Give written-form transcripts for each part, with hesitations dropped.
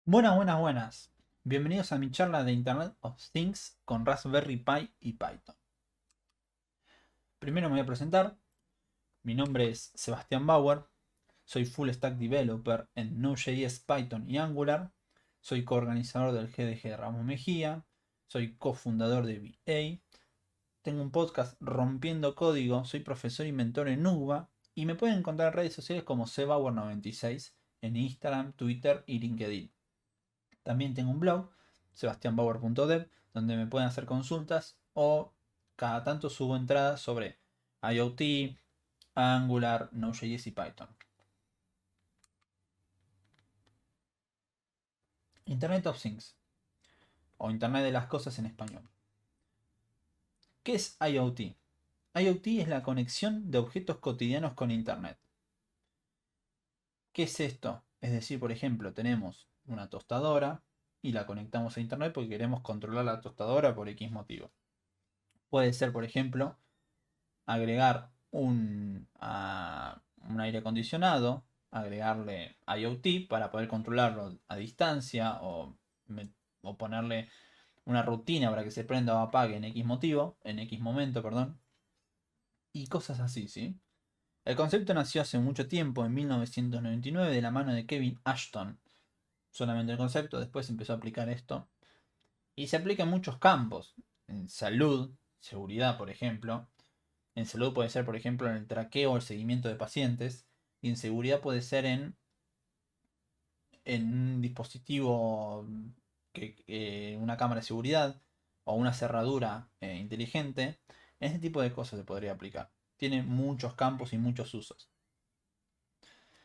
Buenas, buenas, buenas. Bienvenidos a mi charla de Internet of Things con Raspberry Pi y Python. Primero me voy a presentar. Mi nombre es Sebastián Bauer. Soy Full Stack Developer en Node.js, Python y Angular. Soy coorganizador del GDG de Ramos Mejía. Soy cofundador de VA. Tengo un podcast Rompiendo Código. Soy profesor y mentor en UBA. Y me pueden encontrar en redes sociales como cbauer96 en Instagram, Twitter y LinkedIn. También tengo un blog, sebastianbauer.dev, donde me pueden hacer consultas o cada tanto subo entradas sobre IoT, Angular, Node.js y Python. Internet of Things o Internet de las Cosas en español. ¿Qué es IoT? IoT es la conexión de objetos cotidianos con Internet. ¿Qué es esto? Es decir, por ejemplo, tenemos una tostadora y la conectamos a Internet porque queremos controlar la tostadora por X motivo. Puede ser, por ejemplo, agregar un aire acondicionado, agregarle IoT para poder controlarlo a distancia o ponerle una rutina para que se prenda o apague en X motivo, en X momento, perdón, y cosas así, ¿sí? El concepto nació hace mucho tiempo, en 1999, de la mano de Kevin Ashton. Solamente el concepto, después empezó a aplicar esto. Y se aplica en muchos campos. En salud, seguridad, por ejemplo. En salud puede ser, por ejemplo, en el traqueo o el seguimiento de pacientes. Y en seguridad puede ser en un dispositivo, una cámara de seguridad o una cerradura inteligente. Este tipo de cosas se podría aplicar. Tiene muchos campos y muchos usos.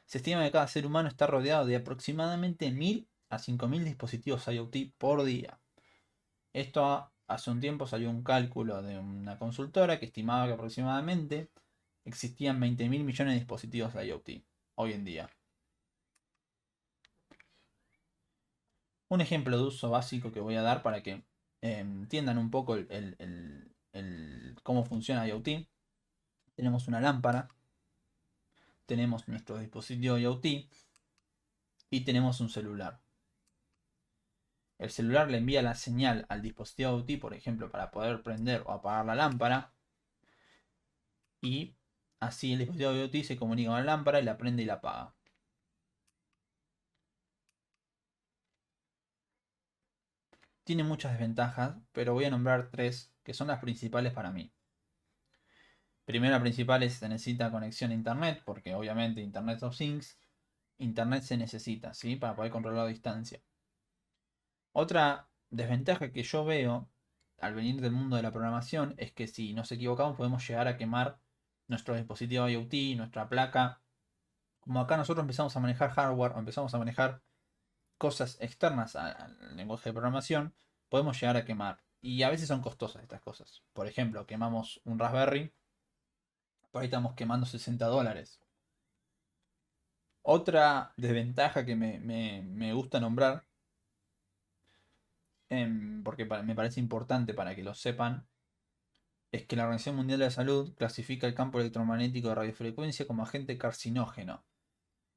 Se estima que cada ser humano está rodeado de aproximadamente 1000 a 5000 dispositivos IoT por día. Esto hace un tiempo salió un cálculo de una consultora que estimaba que aproximadamente existían 20.000 millones de dispositivos IoT hoy en día. Un ejemplo de uso básico que voy a dar para que entiendan un poco cómo funciona IoT. Tenemos una lámpara, tenemos nuestro dispositivo IoT y tenemos un celular. El celular le envía la señal al dispositivo IoT, por ejemplo, para poder prender o apagar la lámpara. Y así el dispositivo IoT se comunica con la lámpara y la prende y la apaga. Tiene muchas desventajas, pero voy a nombrar tres que son las principales para mí. Primero, la principal es que se necesita conexión a Internet, porque obviamente Internet of Things, Internet se necesita, ¿sí? Para poder controlar a distancia. Otra desventaja que yo veo al venir del mundo de la programación es que si nos equivocamos podemos llegar a quemar nuestro dispositivo IoT, nuestra placa. Como acá nosotros empezamos a manejar hardware o empezamos a manejar cosas externas al lenguaje de programación, podemos llegar a quemar. Y a veces son costosas estas cosas. Por ejemplo, quemamos un Raspberry, por ahí estamos quemando $60. Otra desventaja que me gusta nombrar, porque me parece importante para que lo sepan, es que la Organización Mundial de la Salud clasifica el campo electromagnético de radiofrecuencia como agente carcinógeno.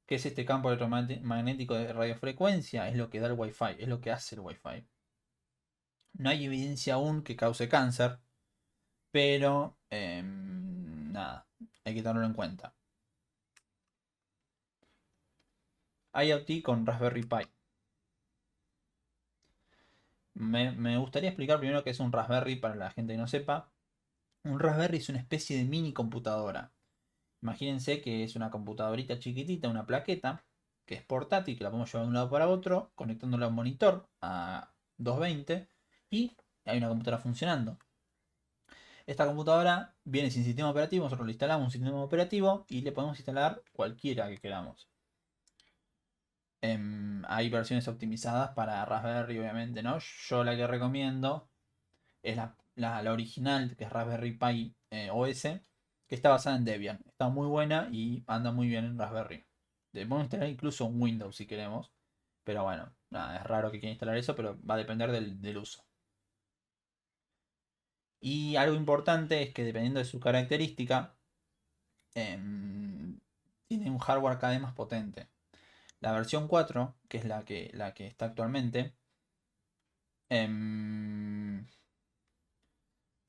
¿Qué es este campo electromagnético de radiofrecuencia? Es lo que da el Wi-Fi, es lo que hace el Wi-Fi. No hay evidencia aún que cause cáncer, pero nada, hay que tenerlo en cuenta. IoT con Raspberry Pi. Me gustaría explicar primero qué es un Raspberry para la gente que no sepa. Un Raspberry es una especie de mini computadora. Imagínense que es una computadorita chiquitita, una plaqueta, que es portátil, que la podemos llevar de un lado para otro, conectándola a un monitor a 220 y hay una computadora funcionando. Esta computadora viene sin sistema operativo, nosotros le instalamos un sistema operativo y le podemos instalar cualquiera que queramos. Hay versiones optimizadas para Raspberry, obviamente, ¿no? Yo la que recomiendo es la original, que es Raspberry Pi OS, que está basada en Debian. Está muy buena y anda muy bien en Raspberry. Podemos instalar incluso un Windows si queremos, Pero bueno, nada, es raro que quiera instalar eso, pero va a depender del uso. Y algo importante es que dependiendo de su característica, tiene un hardware cada vez más potente. La versión 4, que es la que está actualmente, em,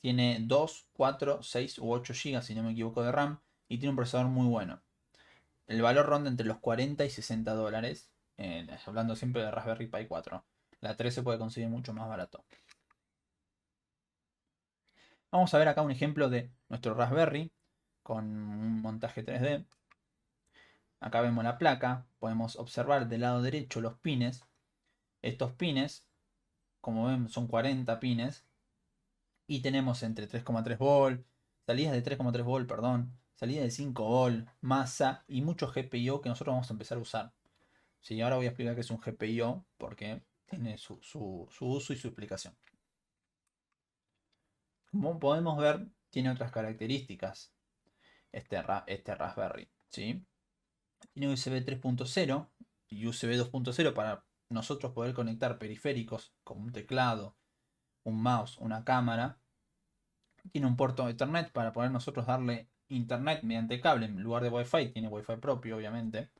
tiene 2, 4, 6 u 8 GB, si no me equivoco, de RAM y tiene un procesador muy bueno. El valor ronda entre los 40 y 60 dólares, hablando siempre de Raspberry Pi 4. La 3 se puede conseguir mucho más barato. Vamos a ver acá un ejemplo de nuestro Raspberry con un montaje 3D. Acá vemos la placa, podemos observar del lado derecho los pines. Estos pines, como ven, son 40 pines. Y tenemos entre 3,3 volt, salidas de 3,3 volt, perdón, salida de 5 volt, masa y muchos GPIO que nosotros vamos a empezar a usar. Sí, ahora voy a explicar qué es un GPIO porque tiene su uso y su explicación. Como podemos ver, tiene otras características este Raspberry. ¿Sí? Tiene USB 3.0 y USB 2.0 para nosotros poder conectar periféricos como un teclado, un mouse, una cámara. Tiene un puerto Ethernet para poder nosotros darle internet mediante cable en lugar de Wi-Fi. Tiene Wi-Fi propio, obviamente.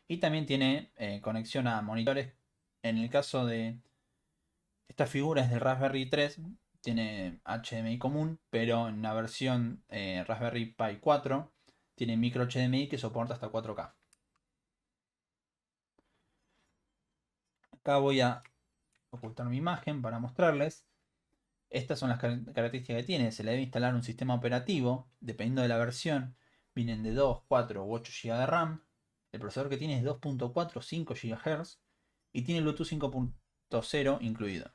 Y también tiene conexión a monitores. En el caso de esta figura es del Raspberry 3. Tiene HDMI común, pero en la versión Raspberry Pi 4 tiene micro HDMI que soporta hasta 4K. Acá voy a ocultar mi imagen para mostrarles. Estas son las características que tiene. Se le debe instalar un sistema operativo. Dependiendo de la versión, vienen de 2, 4 u 8 GB de RAM. El procesador que tiene es 2.4 5 GHz y tiene Bluetooth 5.0 incluido.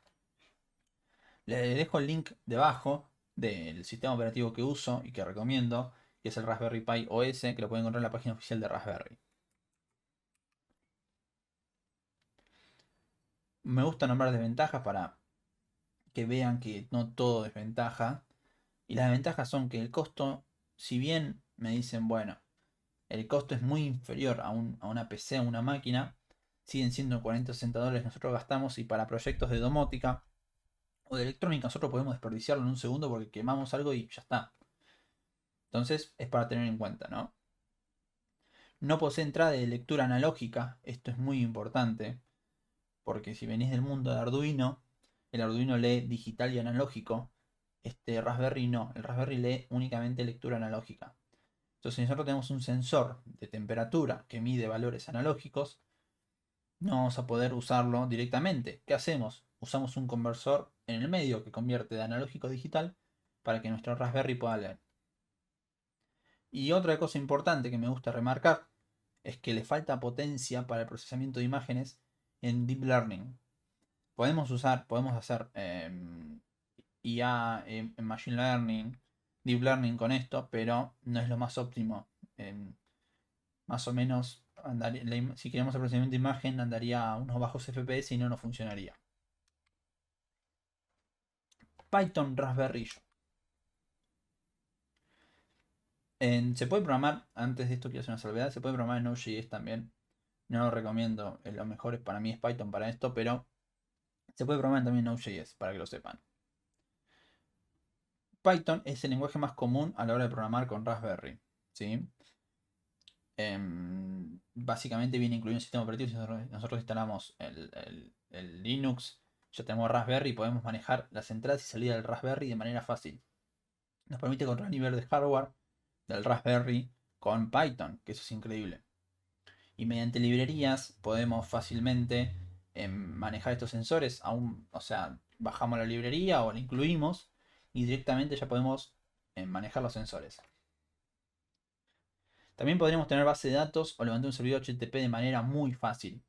Les dejo el link debajo del sistema operativo que uso y que recomiendo, que es el Raspberry Pi OS, que lo pueden encontrar en la página oficial de Raspberry. Me gusta nombrar desventajas para que vean que no todo es ventaja. Y las ventajas son que el costo, si bien me dicen, bueno, el costo es muy inferior a una PC, a una máquina, siguen siendo 40 o 60 dólares nosotros gastamos y para proyectos de domótica o de electrónica nosotros podemos desperdiciarlo en un segundo porque quemamos algo y ya está. Entonces es para tener en cuenta, ¿no? No posee entrada de lectura analógica, esto es muy importante, porque si venís del mundo de Arduino, el Arduino lee digital y analógico, este Raspberry no, el Raspberry lee únicamente lectura analógica. Entonces, si nosotros tenemos un sensor de temperatura que mide valores analógicos, no vamos a poder usarlo directamente. ¿Qué hacemos? Usamos un conversor en el medio que convierte de analógico a digital para que nuestro Raspberry pueda leer. Y otra cosa importante que me gusta remarcar es que le falta potencia para el procesamiento de imágenes en Deep Learning. Podemos hacer IA en Machine Learning, Deep Learning con esto, pero no es lo más óptimo. Más o menos, si queremos el procesamiento de imagen, andaría a unos bajos FPS y no nos funcionaría. Python Raspberry. Se puede programar, antes de esto quiero hacer una salvedad, se puede programar en Node.js también. No lo recomiendo, lo mejor para mí es Python para esto, pero se puede programar también en Node.js, para que lo sepan. Python es el lenguaje más común a la hora de programar con Raspberry. ¿Sí? Básicamente viene incluido un sistema operativo. Si nosotros instalamos el Linux, ya tenemos Raspberry y podemos manejar las entradas y salidas del Raspberry de manera fácil. Nos permite controlar el nivel de hardware del Raspberry con Python, que eso es increíble. Y mediante librerías podemos fácilmente manejar estos sensores. O sea, bajamos la librería o la incluimos y directamente ya podemos manejar los sensores. También podríamos tener base de datos o levantar un servidor HTTP de manera muy fácil.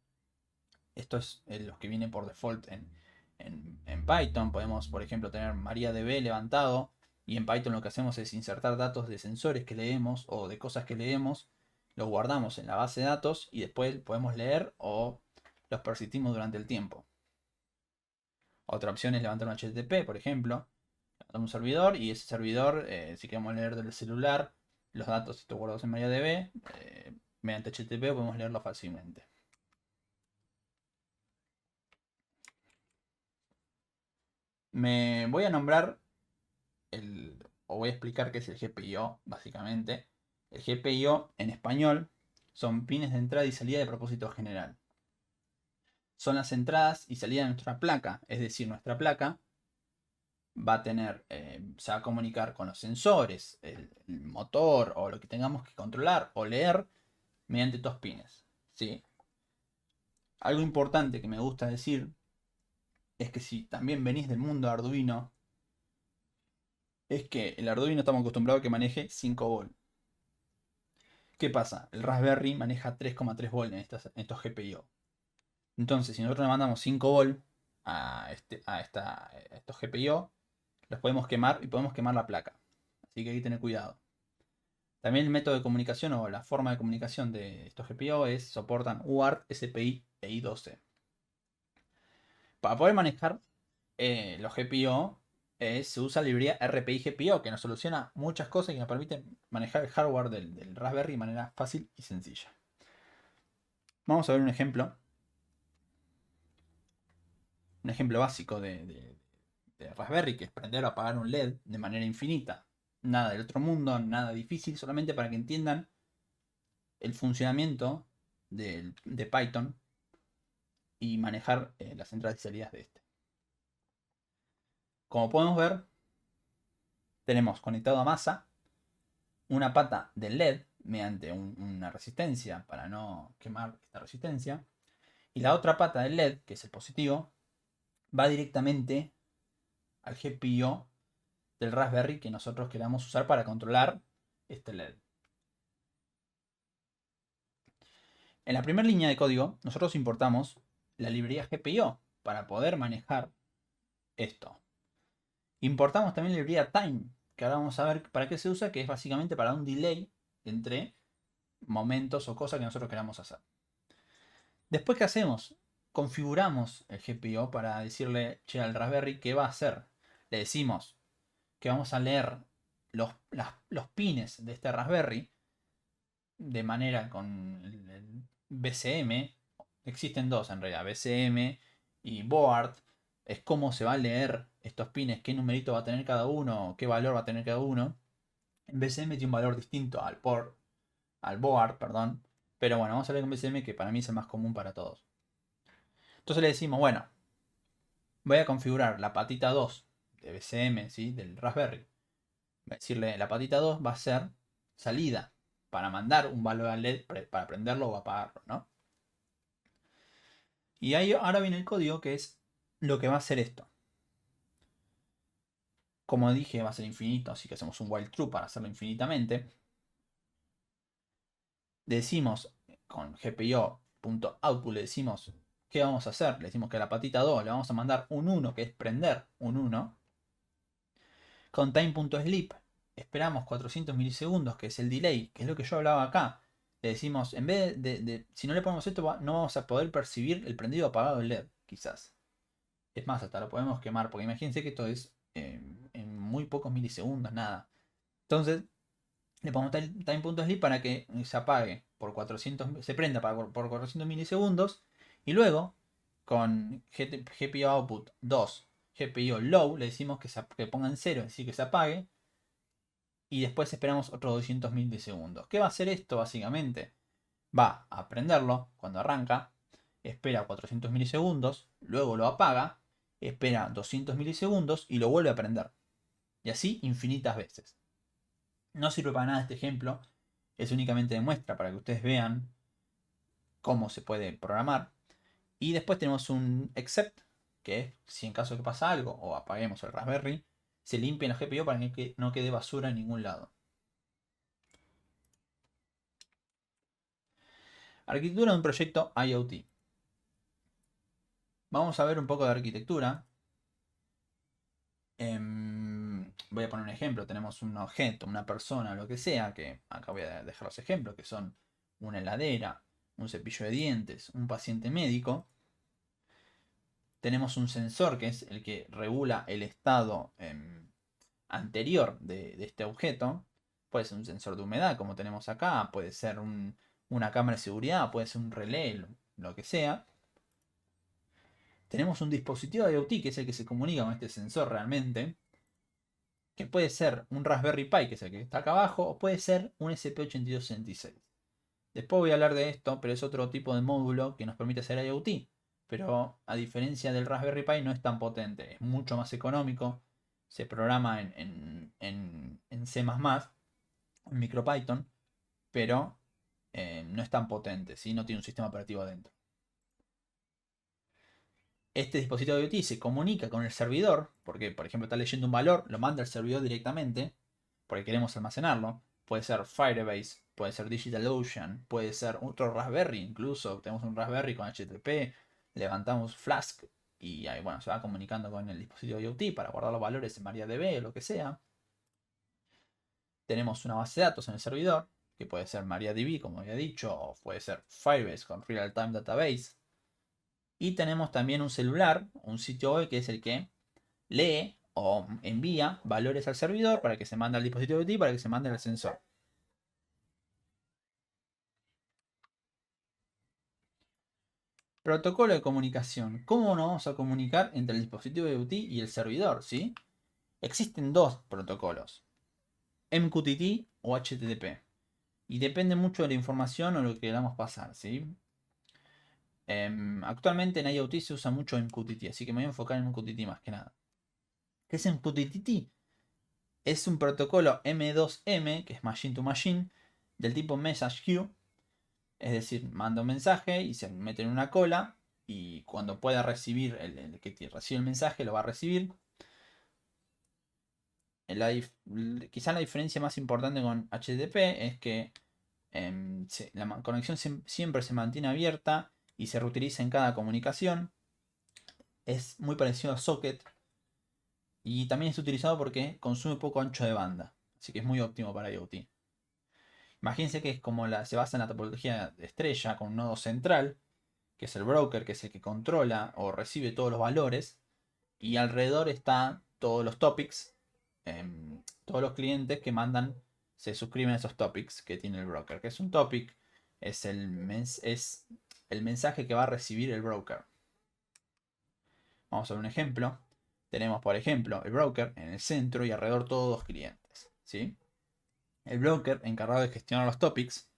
Esto es lo que viene por default en Python. Podemos, por ejemplo, tener MariaDB levantado y en Python lo que hacemos es insertar datos de sensores que leemos o de cosas que leemos, los guardamos en la base de datos y después podemos leer o los persistimos durante el tiempo. Otra opción es levantar un HTTP, por ejemplo. Levantamos un servidor y ese servidor, si queremos leer del celular los datos estos guardados en MariaDB, mediante HTTP podemos leerlo fácilmente. Me voy a nombrar o voy a explicar qué es el GPIO, básicamente. El GPIO en español son pines de entrada y salida de propósito general. Son las entradas y salidas de nuestra placa, es decir, nuestra placa va a tener, se va a comunicar con los sensores, el motor o lo que tengamos que controlar o leer mediante estos pines. ¿Sí? Algo importante que me gusta decir es que si también venís del mundo Arduino, es que el Arduino estamos acostumbrados a que maneje 5 volts. ¿Qué pasa? El Raspberry maneja 3,3 volts en estos GPIO. Entonces, si nosotros le mandamos 5 volts a estos GPIO, los podemos quemar y podemos quemar la placa. Así que hay que tener cuidado. También el método de comunicación o la forma de comunicación de estos GPIO soportan UART, SPI e I2C. Para poder manejar los GPIO se usa la librería RPI GPIO, que nos soluciona muchas cosas y nos permite manejar el hardware del Raspberry de manera fácil y sencilla. Vamos a ver un ejemplo. Un ejemplo básico de Raspberry, que es prender o apagar un LED de manera infinita. Nada del otro mundo, nada difícil, solamente para que entiendan el funcionamiento de Python y manejar las entradas y salidas de este. Como podemos ver, tenemos conectado a masa una pata del LED mediante una resistencia para no quemar esta resistencia. Y la otra pata del LED, que es el positivo, va directamente al GPIO del Raspberry que nosotros queramos usar para controlar este LED. En la primera línea de código, nosotros importamos la librería GPIO para poder manejar esto. Importamos también la librería Time, que ahora vamos a ver para qué se usa, que es básicamente para un delay entre momentos o cosas que nosotros queramos hacer. Después, ¿qué hacemos? Configuramos el GPIO para decirle, che, al Raspberry qué va a hacer. Le decimos que vamos a leer los pines de este Raspberry de manera con el BCM. Existen dos en realidad, BCM y Board. Es cómo se va a leer estos pines, qué numerito va a tener cada uno, qué valor va a tener cada uno. En BCM tiene un valor distinto al Board, perdón. Pero bueno, vamos a ver con BCM, que para mí es el más común para todos. Entonces le decimos, bueno, voy a configurar la patita 2 de BCM, ¿sí? Del Raspberry. Voy a decirle, la patita 2 va a ser salida para mandar un valor al LED para prenderlo o apagarlo, ¿no? Y ahí ahora viene el código, que es lo que va a hacer esto. Como dije, va a ser infinito, así que hacemos un while true para hacerlo infinitamente. Decimos con gpio.output, le decimos qué vamos a hacer. Le decimos que a la patita 2 le vamos a mandar un 1, que es prender un 1. Con time.sleep esperamos 400 milisegundos, que es el delay, que es lo que yo hablaba acá. Le decimos, en vez si no le ponemos esto, no vamos a poder percibir el prendido o apagado del LED, quizás. Es más, hasta lo podemos quemar, porque imagínense que esto es en muy pocos milisegundos, nada. Entonces, le ponemos time.sleep para que se apague por 400, se prenda por 400 milisegundos. Y luego, con GPIO output 2, GPIO low, le decimos que ponga en 0, es decir, que se apague. Y después esperamos otros 200 milisegundos. ¿Qué va a hacer esto básicamente? Va a prenderlo cuando arranca, espera 400 milisegundos, luego lo apaga, espera 200 milisegundos y lo vuelve a prender. Y así infinitas veces. No sirve para nada este ejemplo, es únicamente de muestra para que ustedes vean cómo se puede programar. Y después tenemos un except, que es si en caso de que pasa algo o apaguemos el Raspberry, se limpia el GPIO para que no quede basura en ningún lado. Arquitectura de un proyecto IoT. Vamos a ver un poco de arquitectura. Voy a poner un ejemplo. Tenemos un objeto, una persona, lo que sea, que acá voy a dejar los ejemplos, que son una heladera, un cepillo de dientes, un paciente médico. Tenemos un sensor que es el que regula el estado anterior de este objeto. Puede ser un sensor de humedad, como tenemos acá. Puede ser un una cámara de seguridad, puede ser un relé, lo que sea. Tenemos un dispositivo de IoT, que es el que se comunica con este sensor realmente, que puede ser un Raspberry Pi, que es el que está acá abajo, o puede ser un SP8266. Después voy a hablar de esto, pero es otro tipo de módulo que nos permite hacer IoT. Pero a diferencia del Raspberry Pi no es tan potente, es mucho más económico, se programa en C++, en MicroPython, pero no es tan potente, ¿sí? No tiene un sistema operativo adentro. Este dispositivo de IoT se comunica con el servidor, porque por ejemplo está leyendo un valor, lo manda al servidor directamente, porque queremos almacenarlo. Puede ser Firebase, puede ser DigitalOcean, puede ser otro Raspberry incluso. Tenemos un Raspberry con HTTP, levantamos Flask y ahí bueno, se va comunicando con el dispositivo IoT para guardar los valores en MariaDB o lo que sea. Tenemos una base de datos en el servidor, que puede ser MariaDB como había dicho, o puede ser Firebase con Real Time Database. Y tenemos también un celular, un sitio web que es el que lee o envía valores al servidor para que se mande al dispositivo IoT para que se mande al sensor. Protocolo de comunicación. ¿Cómo nos vamos a comunicar entre el dispositivo IoT y el servidor? ¿Sí? Existen dos protocolos, MQTT o HTTP. Y depende mucho de la información o lo que queramos pasar. ¿Sí? Actualmente en IoT se usa mucho MQTT, así que me voy a enfocar en MQTT más que nada. ¿Qué es MQTT? Es un protocolo M2M, que es Machine to Machine, del tipo Message Queue. Es decir, manda un mensaje y se mete en una cola. Y cuando pueda recibir, el que recibe el mensaje lo va a recibir. Quizá la diferencia más importante con HTTP es que la conexión siempre se mantiene abierta y se reutiliza en cada comunicación. Es muy parecido a Socket. Y también es utilizado porque consume poco ancho de banda. Así que es muy óptimo para IoT. Imagínense que es como se basa en la topología de estrella con un nodo central, que es el broker, que es el que controla o recibe todos los valores, y alrededor están todos los topics, todos los clientes que mandan, se suscriben a esos topics que tiene el broker. Que es un topic? Es el mensaje que va a recibir el broker. Vamos a ver un ejemplo. Tenemos, por ejemplo, el broker en el centro y alrededor todos los clientes. ¿Sí? El broker encargado de gestionar los topics.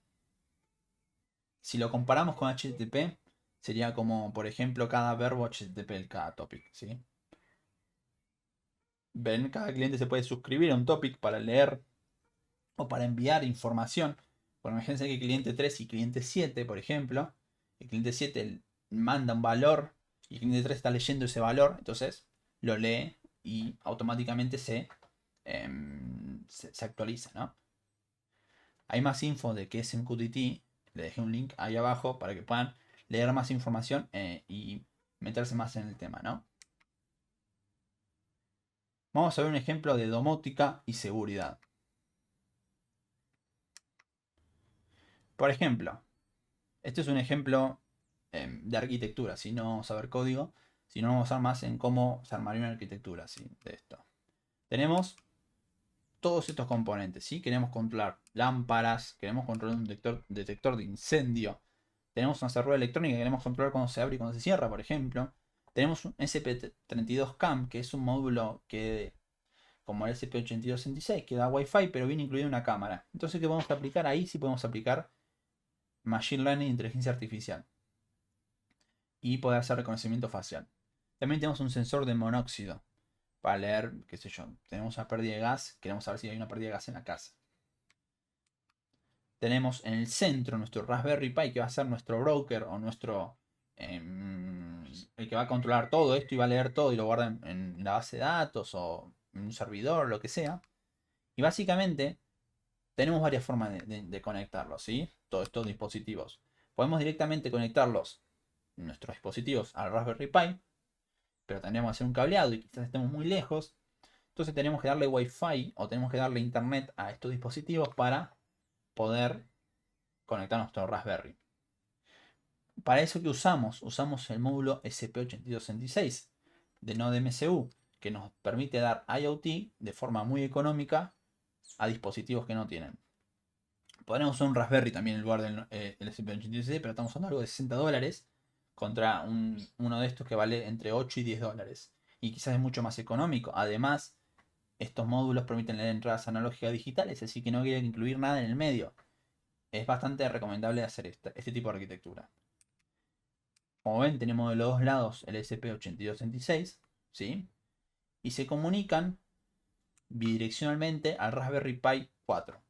Si lo comparamos con HTTP, sería como, por ejemplo, cada verbo HTTP, cada topic, ¿sí? Ven, cada cliente se puede suscribir a un topic para leer o para enviar información. Por ejemplo, que cliente 3 y cliente 7, por ejemplo, el cliente 7 manda un valor y el cliente 3 está leyendo ese valor, entonces lo lee y automáticamente se actualiza, ¿no? Hay más info de qué es MQTT. Le dejé un link ahí abajo para que puedan leer más información y meterse más en el tema, ¿no? Vamos a ver un ejemplo de domótica y seguridad. Por ejemplo, este es un ejemplo de arquitectura, si no vamos a ver código, si no vamos a ver más en cómo se armaría una arquitectura ¿sí? De esto. Tenemos todos estos componentes, ¿sí? Queremos controlar lámparas, queremos controlar un detector de incendio, tenemos una cerradura electrónica, queremos controlar cuando se abre y cuando se cierra, por ejemplo. Tenemos un SP32CAM, que es un módulo que, como el SP8266, que da Wi-Fi, pero viene incluida una cámara. Entonces, ¿qué podemos aplicar ahí? Sí podemos aplicar Machine Learning e Inteligencia Artificial. Y poder hacer reconocimiento facial. También tenemos un sensor de monóxido para leer, qué sé yo, tenemos una pérdida de gas, queremos saber si hay una pérdida de gas en la casa. Tenemos en el centro nuestro Raspberry Pi, que va a ser nuestro broker o nuestro el que va a controlar todo esto y va a leer todo y lo guarda en la base de datos o en un servidor, lo que sea. Y básicamente tenemos varias formas de conectarlos, ¿sí? Todos estos dispositivos. Podemos directamente conectarlos, nuestros dispositivos, al Raspberry Pi, pero tendríamos que hacer un cableado y quizás estemos muy lejos. Entonces tenemos que darle Wi-Fi o tenemos que darle internet a estos dispositivos para poder conectar nuestro Raspberry. Para eso que usamos el módulo SP8266 de NodeMCU, que nos permite dar IoT de forma muy económica a dispositivos que no tienen. Podríamos usar un Raspberry también en lugar del el SP86, pero estamos usando algo de $60 contra uno de estos que vale entre 8 y $10. Y quizás es mucho más económico. Además, estos módulos permiten leer entradas analógicas digitales, así que no quieren incluir nada en el medio. Es bastante recomendable hacer este tipo de arquitectura. Como ven, tenemos de los dos lados el SP8266, ¿sí? Y se comunican bidireccionalmente al Raspberry Pi 4.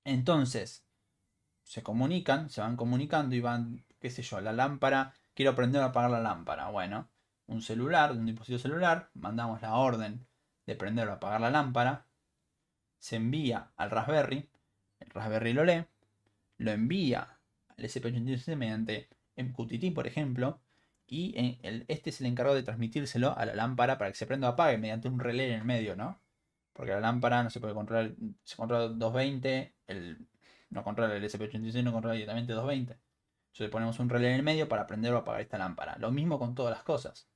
Entonces, se van comunicando y van, qué sé yo, la lámpara, quiero prender o apagar la lámpara. Bueno, un celular, un dispositivo celular, mandamos la orden de prender o apagar la lámpara, se envía al Raspberry, el Raspberry lo lee, lo envía al SP86 mediante MQTT, por ejemplo, y este es el encargado de transmitírselo a la lámpara para que se prenda o apague mediante un relé en el medio, ¿no? Porque la lámpara no se puede controlar, se controla 220, no controla el SP86, no controla directamente 220. Entonces ponemos un relé en el medio para prender o apagar esta lámpara. Lo mismo con todas las cosas.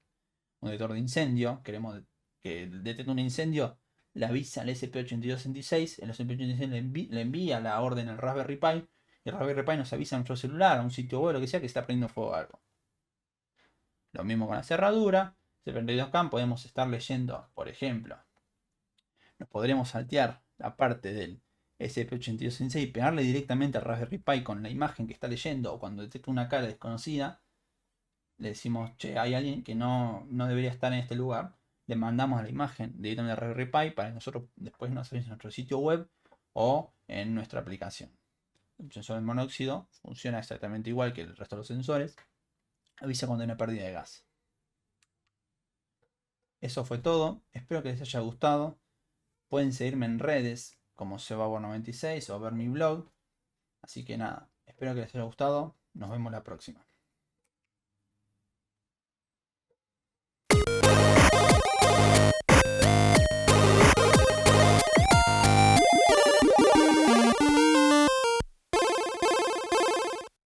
Un detector de incendio, queremos que detecte un incendio, le avisa al SP8266, el SP8266 le envía la orden al Raspberry Pi, y el Raspberry Pi nos avisa a nuestro celular, a un sitio web, lo que sea, que está prendiendo fuego algo. Lo mismo con la cerradura, CP32CAM, podemos estar leyendo, por ejemplo, nos podremos saltear la parte del SP8266 y pegarle directamente al Raspberry Pi con la imagen que está leyendo, o cuando detecta una cara desconocida, le decimos, che, hay alguien que no debería estar en este lugar, le mandamos la imagen directamente al Raspberry Pi para que nosotros después nos avise en nuestro sitio web o en nuestra aplicación. El sensor de monóxido funciona exactamente igual que el resto de los sensores, avisa cuando hay una pérdida de gas. Eso fue todo, espero que les haya gustado. Pueden seguirme en redes como Sebabo96 o ver mi blog. Así que nada, espero que les haya gustado. Nos vemos la próxima.